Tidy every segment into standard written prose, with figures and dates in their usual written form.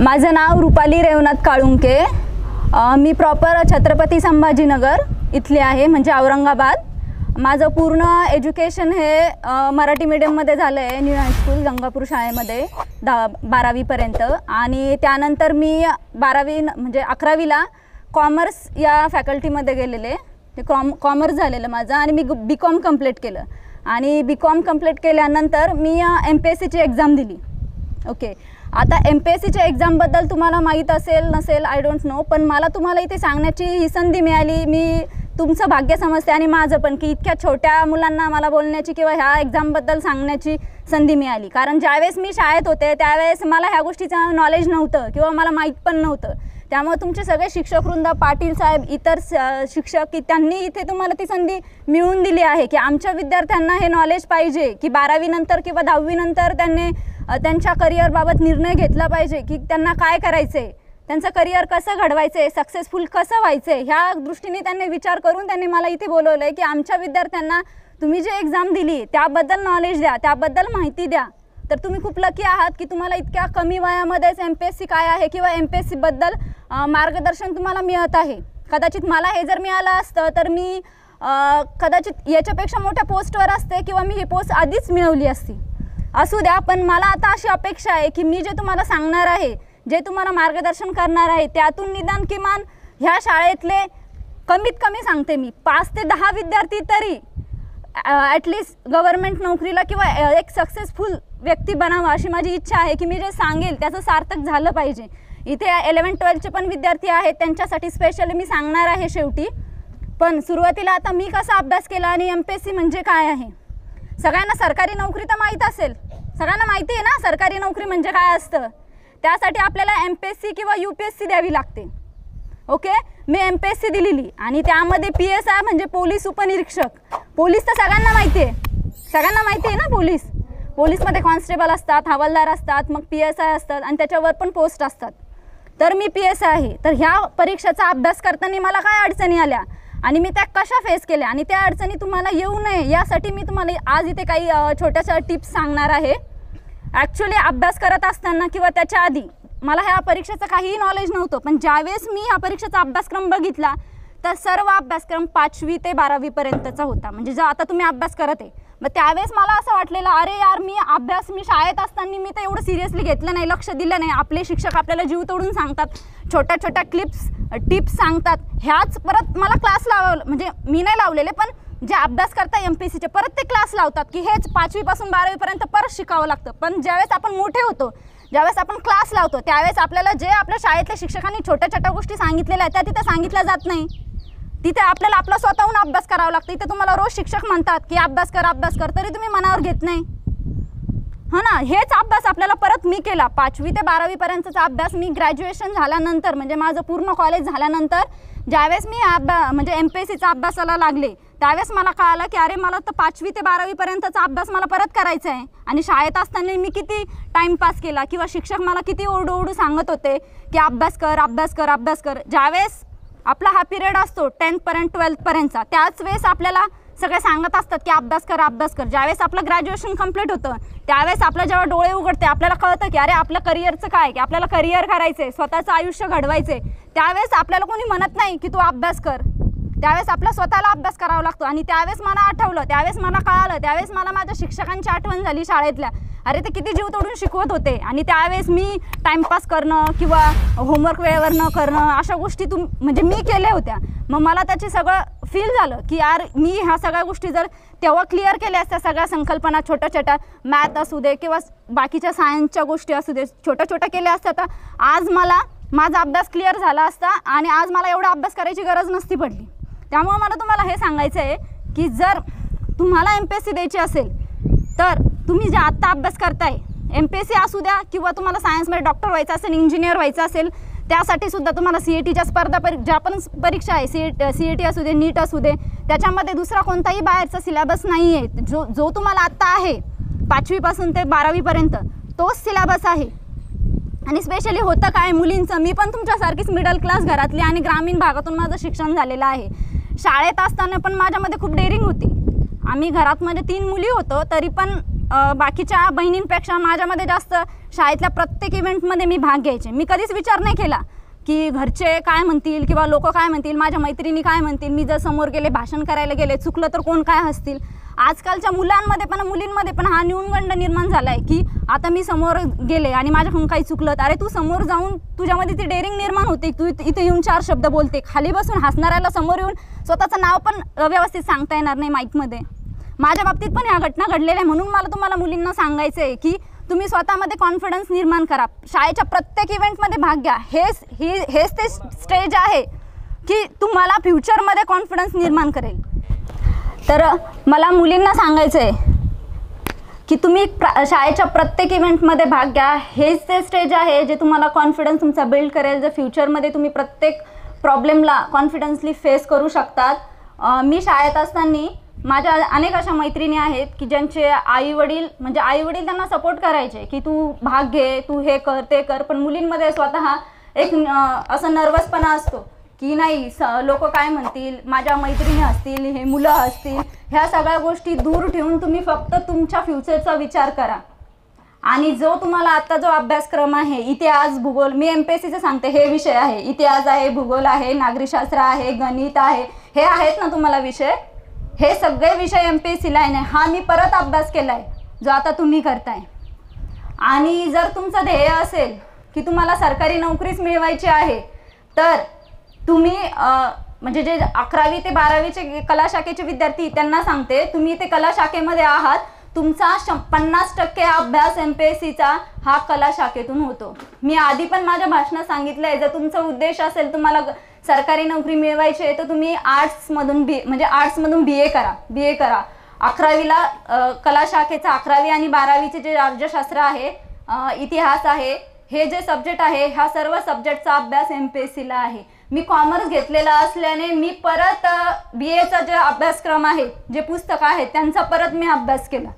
माझं नाव रुपाली रेवनाथ काळुंके। मी प्रॉपर छत्रपती संभाजीनगर इथली आहे, म्हणजे औरंगाबाद। माझं पूर्ण एज्युकेशन हे मराठी मीडियममध्ये झालं आहे, न्यू हायस्कूल गंगापूर शाळेमध्ये 12वी पर्यंत। आणि त्यानंतर मी 12वी म्हणजे 11वीला कॉमर्स या फॅकल्टीमध्ये गेलेले, ते कॉमर्स झालेलं माझं। आणि मी बीकॉम कंप्लीट केलं आणि बीकॉम कंप्लीट केल्यानंतर मी MPSCची एक्झाम दिली। ओके, आता MPSCच्या एक्झामबद्दल तुम्हाला माहीत असेल नसेल आय डोंट नो, पण मला तुम्हाला इथे सांगण्याची ही संधी मिळाली। मी तुमचं भाग्य समजते आणि माझं पण, की इतक्या छोट्या मुलांना मला बोलण्याची किंवा ह्या एक्झामबद्दल सांगण्याची संधी मिळाली। कारण ज्यावेळेस मी शाळेत होते त्यावेळेस मला ह्या गोष्टीचं नॉलेज नव्हतं किंवा मला माहीत पण नव्हतं। त्यामुळे तुमचे सगळे शिक्षक वृंद, पाटील साहेब, इतर शिक्षक, की त्यांनी इथे तुम्हाला ती संधी मिळवून दिली आहे की आमच्या विद्यार्थ्यांना हे नॉलेज पाहिजे की 12वी नंतर किंवा 10वी नंतर त्यांनी त्यांच्या करिअरबाबत निर्णय घेतला पाहिजे की त्यांना काय करायचं आहे, त्यांचं करिअर कसं घडवायचं आहे, सक्सेसफुल कसं व्हायचं आहे। ह्या दृष्टीने त्यांनी विचार करून त्यांनी मला इथे बोलवलं आहे की आमच्या विद्यार्थ्यांना तुम्ही जे एक्झाम दिली त्याबद्दल नॉलेज द्या, त्याबद्दल माहिती द्या। तर तुम्ही खूप लकी आहात की तुम्हाला इतक्या कमी वयामध्येच MPSC काय आहे किंवा MPSCबद्दल मार्गदर्शन तुम्हाला मिळत आहे। कदाचित मला हे जर मिळालं असतं तर मी कदाचित याच्यापेक्षा मोठ्या पोस्टवर असते किंवा मी ही पोस्ट आधीच मिळवली असती। असू द्या, पण मला आता अशी अपेक्षा आहे की मी जे तुम्हाला सांगणार आहे, जे तुम्हाला मार्गदर्शन करणार आहे, त्यातून निदान किमान ह्या शाळेतले कमीत कमी सांगते मी 5 ते 10 विद्यार्थी तरी ॲटलिस्ट गव्हर्नमेंट नोकरीला किंवा एक सक्सेसफुल व्यक्ती बनावा अशी माझी इच्छा आहे की मी जे सांगेल त्याचं सार्थक झालं पाहिजे। इथे 11-12चे पण विद्यार्थी आहेत, त्यांच्यासाठी स्पेशली मी सांगणार आहे शेवटी। पण सुरुवातीला आता मी कसा अभ्यास केला आणि MPSC म्हणजे काय आहे। सगळ्यांना सरकारी नोकरी तर माहीत असेल, सगळ्यांना माहिती आहे ना सरकारी नोकरी म्हणजे काय असतं। त्यासाठी आपल्याला MPSC किंवा UPSC द्यावी लागते। ओके, मी MPSC दिलेली आणि त्यामध्ये PSI म्हणजे पोलीस उपनिरीक्षक। पोलीस तर सगळ्यांना माहिती आहे, सगळ्यांना माहिती आहे ना पोलीस। पोलीसमध्ये कॉन्स्टेबल असतात, हवालदार असतात, मग PSI असतात आणि त्याच्यावर पण पोस्ट असतात। तर मी PSI आहे। तर ह्या परीक्षेचा अभ्यास करताना मला काय अडचणी आल्या आणि मी त्या कशा फेस केल्या आणि त्या अडचणी तुम्हाला येऊ नये यासाठी मी तुम्हाला आज इथे काही छोट्याशा टिप्स सांगणार आहे। ॲक्च्युली अभ्यास करत असताना किंवा त्याच्या आधी मला ह्या परीक्षेचं काहीही नॉलेज नव्हतं, पण ज्यावेळेस मी ह्या परीक्षेचा अभ्यासक्रम बघितला तर सर्व अभ्यासक्रम 5वी ते 12वी पर्यंतचा होता, म्हणजे जो आता तुम्ही अभ्यास करत आहे। मग त्यावेळेस मला असं वाटलेलं, अरे यार मी शाळेत असताना मी तर एवढं सिरियसली घेतलं नाही, लक्ष दिलं नाही। आपले शिक्षक आपल्याला जीव तोडून सांगतात, छोट्या छोट्या टिप्स सांगतात, ह्याच परत मला क्लास लावलं, म्हणजे मी नाही लावलेले पण जे अभ्यास करता MPSCचे परत ते क्लास लावतात की हेच 5वी पासून 12वी पर्यंत परत शिकावं लागतं। पण ज्यावेळेस आपण मोठे होतो, ज्यावेळेस आपण क्लास लावतो, त्यावेळेस आपल्याला जे आपल्या शाळेतल्या शिक्षकांनी छोट्या छोट्या गोष्टी सांगितलेल्या आहेत त्या तिथे सांगितल्या जात नाही। तिथे आपल्याला आपला स्वतःहून अभ्यास करावा लागतो। इथे तुम्हाला रोज शिक्षक म्हणतात की अभ्यास कर, तरी तुम्ही मनावर घेत नाही, हो ना। हेच अभ्यास आपल्याला परत मी केला 5वी ते 12वी पर्यंतचा अभ्यास। मी ग्रॅज्युएशन झाल्यानंतर म्हणजे माझं पूर्ण कॉलेज झाल्यानंतर ज्यावेळेस मी म्हणजे MPSCचा अभ्यासाला लागले त्यावेळेस मला कळालं की अरे मला तर 5वी ते 12वी पर्यंतचा अभ्यास मला परत करायचा आहे। आणि शाळेत असताना मी किती टाईमपास केला किंवा शिक्षक मला किती ओरडू सांगत होते की अभ्यास कर। ज्यावेळेस आपला हा पिरियड असतो 10th पर्यंत 12th पर्यंतचा, त्याच वेळेस आपल्याला सगळे सांगत असतात की अभ्यास कर। ज्यावेळेस आपलं ग्रॅज्युएशन कंप्लीट होतं त्यावेळेस आपलं जेव्हा डोळे उघडते आपल्याला कळतं की अरे आपलं करिअरचं काय, की आपल्याला करिअर करायचं आहे, स्वतःचं आयुष्य घडवायचं आहे। त्यावेळेस आपल्याला कोणी म्हणत नाही की तू अभ्यास कर, त्यावेळेस आपला स्वतःला अभ्यास करावा लागतो। आणि त्यावेळेस मला आठवलं, त्यावेळेस मला कळालं, त्यावेळेस मला माझ्या शिक्षकांची आठवण झाली शाळेतल्या। अरे ते किती जीव तोडून शिकवत होते आणि त्यावेळेस मी टाईमपास करणं किंवा होमवर्क वेळेवर न करणं अशा गोष्टी म्हणजे मी केल्या होत्या। मग मला त्याची सगळं फील झालं की यार मी ह्या सगळ्या गोष्टी जर तेव्हा क्लिअर केल्या असत्या, सगळ्या संकल्पना छोट्या छोट्या मॅथ असू दे किंवा बाकीच्या सायन्सच्या गोष्टी असू दे, छोट्या केल्या असत्या तर आज मला माझा अभ्यास क्लिअर झाला असता आणि आज मला एवढा अभ्यास करायची गरज नसती पडली। त्यामुळे मला तुम्हाला हे सांगायचं आहे की जर तुम्हाला MPSC द्यायची असेल तर तुम्ही जे आत्ता अभ्यास करताय, MPSC असू द्या किंवा तुम्हाला सायन्समध्ये डॉक्टर व्हायचं असेल, इंजिनियर व्हायचं असेल, त्यासाठी सुद्धा तुम्हाला CETच्या ज्या पण परीक्षा आहे, CET असू दे, नीट असू दे, त्याच्यामध्ये दुसरा कोणताही बाहेरचा सिलेबस नाही आहे। जो तुम्हाला आत्ता आहे 5वी पासून ते 12वी पर्यंत तोच सिलेबस आहे। आणि स्पेशली होतं काय मुलींचं, मी पण तुमच्यासारखीच मिडल क्लास घरातली आणि ग्रामीण भागातून माझं शिक्षण झालेलं आहे। शाळेत असताना पण माझ्यामध्ये खूप डेअरिंग होती। आम्ही घरात म्हणजे 3 मुली होतो, तरी पण बाकीच्या बहिणींपेक्षा माझ्यामध्ये जास्त शाळेतल्या प्रत्येक इव्हेंटमध्ये मी भाग घ्यायचे. मी कधीच विचार नाही केला की घरचे काय म्हणतील किंवा लोक काय म्हणतील, माझ्या मैत्रिणी काय म्हणतील, मी जर समोर गेले भाषण करायला गेले चुकलं तर कोण काय हसतील. आजकालच्या मुलांमध्ये पण मुलींमध्ये पण हा न्यूनगंड निर्माण झाला आहे की आता मी समोर गेले आणि माझ्याकडून काही चुकलं, अरे तू समोर जाऊन तुझ्यामध्ये ती डेअरिंग निर्माण होते, तू इथे येऊन 4 शब्द बोलते, खाली बसून हसणाऱ्याला समोर येऊन स्वतःचं नाव पण व्यवस्थित सांगता येणार नाही माईकमध्ये. माझ्या बाबतीत पण ह्या घटना घडलेल्या आहे. म्हणून मला तुम्हाला मुलींना सांगायचं आहे की तुम्ही स्वतःमध्ये कॉन्फिडन्स निर्माण करा, शाळेच्या प्रत्येक इव्हेंटमध्ये भाग घ्या. हेच ते स्टेज आहे की तुम्हाला फ्युचरमध्ये कॉन्फिडन्स निर्माण करेल. तर मला मुलींना सांगायचं आहे की तुम्ही शाळेच्या प्रत्येक इव्हेंटमध्ये भाग घ्या. हेच ते स्टेज आहे जे तुम्हाला कॉन्फिडन्स तुमचा बिल्ड करेल, जे फ्युचरमध्ये तुम्ही प्रत्येक प्रॉब्लेमला कॉन्फिडन्सली फेस करू शकतात. मी शाळेत असताना माझ्या अनेक अशा मैत्रिणी आहेत की ज्यांचे आईवडील त्यांना सपोर्ट करायचे की तू भाग घे, तू हे कर ते कर, पण मुलींमध्ये स्वतः एक असं नर्वसपणा असतो की नाही लोक काय म्हणतील, माझ्या मैत्रिणी असतील, हे मुलं असतील, ह्या सगळ्या गोष्टी दूर ठेवून तुम्ही फक्त तुमच्या फ्युचरचा विचार करा. आणि जो तुम्हाला आता जो अभ्यासक्रम आहे इतिहास भूगोल, मी MPSCचं सांगते, हे विषय आहे, इतिहास आहे, भूगोल आहे, नागरिकशास्त्र आहे, गणित आहे, हे आहेत ना तुम्हाला विषय, हे सगळे विषय MPSCला आहे. नाही हा मी परत अभ्यास केला आहे जो आता तुम्ही करताय. आणि जर तुमचं ध्येय असेल की तुम्हाला सरकारी नोकरीच मिळवायची आहे तर तुम्ही म्हणजे जे 11वी ते 12वीचे कला शाखेचे विद्यार्थी त्यांना सांगते, तुम्ही ते कला शाखेमध्ये आहात, तुमचा 50% अभ्यास MPSCचा हा कला शाखेतून होतो. मी आधी पण माझ्या भाषणात सांगितलं आहे, जर तुमचा उद्देश असेल तुम्हाला सरकारी नोकरी मिळवायची आहे तर तुम्ही आर्ट्समधून BA करा. 11वीला कला शाखेचा 11वी आणि 12वीचे जे राज्यशास्त्र आहे, इतिहास आहे, हे जे सब्जेक्ट आहे ह्या सर्व सब्जेक्टचा अभ्यास MPSCला आहे. मी कॉमर्स घेतलेला असल्याने मी परत BAचा जे अभ्यासक्रम आहे, जे पुस्तक आहे त्यांचा परत मी अभ्यास केला.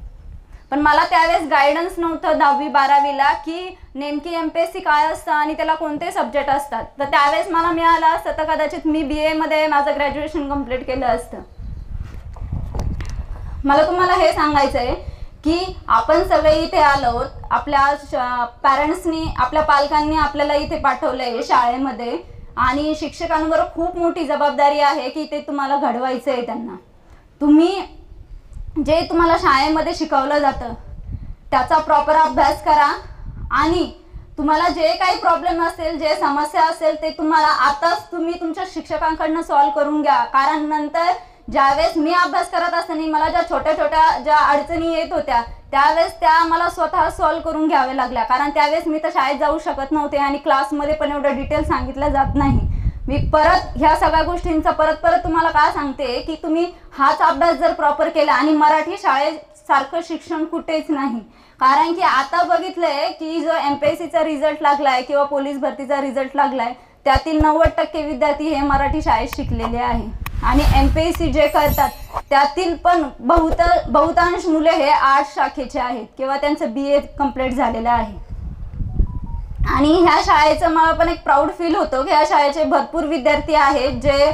पण मला त्यावेळेस गायडन्स नव्हतं 10वी 12वीला की नेमकी MPSC काय असतं आणि त्याला कोणते सब्जेक्ट असतात. तर त्यावेळेस मला मिळालं असतं तर कदाचित मी BAमध्ये माझं ग्रॅज्युएशन कंप्लीट केलं असतं. मला तुम्हाला हे सांगायचं आहे की आपण सगळे इथे आलो, आपल्या पॅरेंट्सनी, आपल्या पालकांनी आपल्याला इथे पाठवलं आहे शाळेमध्ये, आणि शिक्षकांवर खूप मोठी जबाबदारी आहे की ते तुम्हाला घडवायचं आहे. त्यांना तुम्ही जे तुम्हाला शाळेमध्ये शिकवलं जातं त्याचा प्रॉपर अभ्यास करा आणि तुम्हाला जे काही प्रॉब्लेम असेल, जे समस्या असेल ते तुम्हाला आताच तुम्ही तुमच्या शिक्षकांकडनं सॉल्व करून घ्या. कारण नंतर ज्यावेळेस मी अभ्यास करत असताना मला ज्या छोट्या छोट्या ज्या अडचणी येत होत्या त्यावेळेस त्या मला स्वतः सॉल्व करून घ्याव्या लागल्या. कारण त्यावेळेस मी तर शाळेत जाऊ शकत नव्हते आणि क्लासमध्ये पण एवढं डिटेल सांगितलं जात नाही. मी परत ह्या सगळ्या गोष्टींचा परत तुम्हाला काय सांगते की तुम्ही हाच अभ्यास जर प्रॉपर केला, आणि मराठी शाळेसारखं शिक्षण कुठेच नाही. कारण की आता बघितलंय की जो MPSCचा रिझल्ट लागलाय किंवा पोलीस भरतीचा रिझल्ट लागलाय त्यातील 90% विद्यार्थी हे मराठी शाळेत शिकलेले आहे. आणि MPSC जे करतात त्यातील पण बहुतांश मुले हे आर्ट्स शाखेचे आहेत किंवा त्यांचं BA कंप्लीट झालेलं आहे. आणि ह्या शाळेचं मला पण एक प्राऊड फील होतो की ह्या शाळेचे भरपूर विद्यार्थी आहेत जे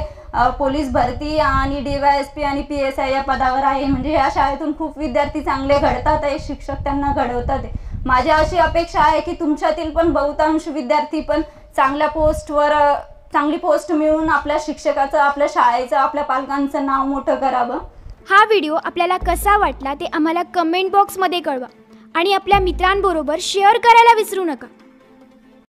पोलीस भरती आणि DYSP आणि PSI या पदावर आहे. म्हणजे ह्या शाळेतून खूप विद्यार्थी चांगले घडतात आहे, शिक्षक त्यांना घडवतात. माझी अशी अपेक्षा आहे की तुमच्यातील पण बहुतांश विद्यार्थी पण चांगल्या पोस्टवर, चांगली पोस्ट मिळवून आपल्या शिक्षकाचं, आपल्या शाळेचं, आपल्या पालकांचं नाव मोठं करावं. हा व्हिडिओ आपल्याला कसा वाटला ते आम्हाला कमेंट बॉक्समध्ये कळवा आणि आपल्या मित्रांबरोबर शेअर करायला विसरू नका.